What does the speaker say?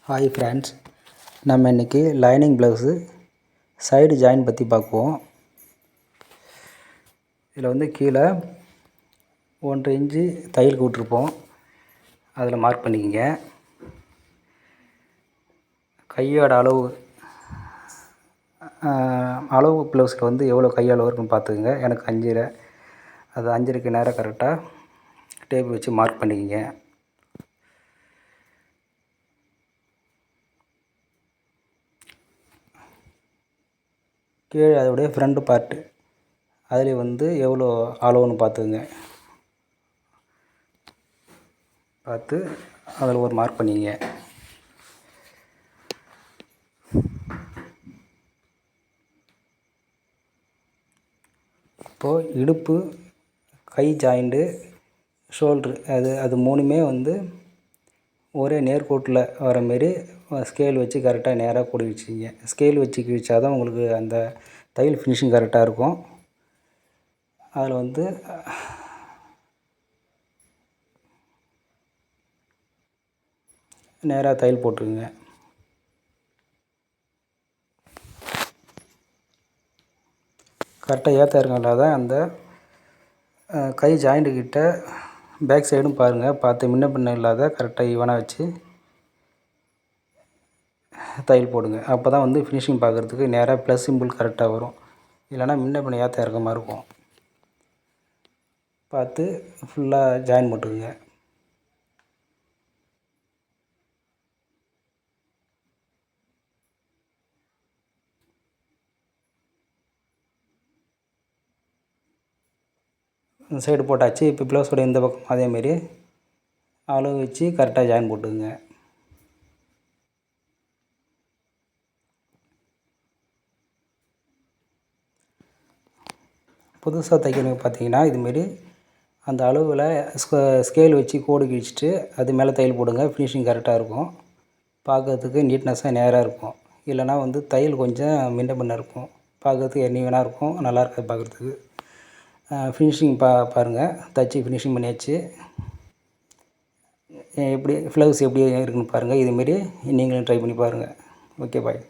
Hi friends, நம்ம இன்றைக்கி lining blouse side join பற்றி பார்ப்போம். இதில் வந்து கீழே 1.5 இன்ச்சு தையலுக்கு விட்ருப்போம். அதில் மார்க் பண்ணிக்கங்க. கையோட அளவு ப்ளவுஸில் வந்து எவ்வளோ கையளவு இருக்குன்னு பார்த்துக்குங்க. எனக்கு 5.5, அது 5.5க்கு நேராக கரெக்டாக டேப் வச்சு மார்க் பண்ணிக்கங்க. கீழே அதோடைய ஃப்ரண்ட் பார்ட்டு அதில் வந்து எவ்வளோ அளவுன்னு பார்த்துக்குங்க. பார்த்து அதில் ஒரு மார்க் பண்ணிக்கங்க. இப்போது இடுப்பு, கை ஜாயிண்ட்டு, ஷோல்ட்ரு அது மூணுமே வந்து ஒரே நேர்கோட்டில் வர மாரி ஸ்கேல் வச்சு கரெக்டாக நேராக கூடி வச்சுக்கிங்க. ஸ்கேல் வச்சு கிழிச்சா தான் உங்களுக்கு அந்த தையல் ஃபினிஷிங் கரெக்டாக இருக்கும். அதில் வந்து நேராக தையல் போட்டுக்குங்க. கரெக்டாக ஏற்ற இறக்கம் இல்லாத அந்த கை ஜாயிண்ட்டுக்கிட்ட பேக் சைடும் பாருங்கள். பார்த்து முன்ன பின்ன இல்லாத கரெக்டாக ஈவனாக வச்சு தையல் போடுங்க. அப்போ தான் வந்து ஃபினிஷிங் பார்க்குறதுக்கு நேராக ப்ளஸ் சிம்பிள் கரெக்டாக வரும். இல்லைனா முன்ன பின்ன ஏற்ற இறக்கமாக இருக்கும். பார்த்து ஃபுல்லாக ஜாயின் போட்டுக்குங்க. இந்த சைடு போட்டாச்சு. இப்போ ப்ளவுஸோட இந்த பக்கம் அதேமாரி அளவு வச்சு கரெக்டாக ஜாயின் போட்டுக்குங்க. புதுசாக தைக்கிறவங்க பார்த்தீங்கன்னா இதுமாரி அந்த அளவில் ஸ்கேல் வச்சு கோடு கிழிச்சிட்டு அது மேலே தையல் போடுங்க. ஃபினிஷிங் கரெக்டாக இருக்கும். பார்க்குறதுக்கு நீட்னஸாக நேராக இருக்கும். இல்லைனா வந்து தையல் கொஞ்சம் முன்ன பின்ன இருக்கும். பார்க்குறதுக்கு அன்ஈவனாக இருக்கும். நல்லா இருக்காது பார்க்குறதுக்கு. ஃபினிஷிங் பாருங்கள். தைச்சி ஃபினிஷிங் பண்ணியாச்சு. எப்படி ப்ளவுஸ் எப்படி இருக்குன்னு பாருங்கள். இதுமாரி நீங்களும் ட்ரை பண்ணி பாருங்கள். ஓகே, பாய்.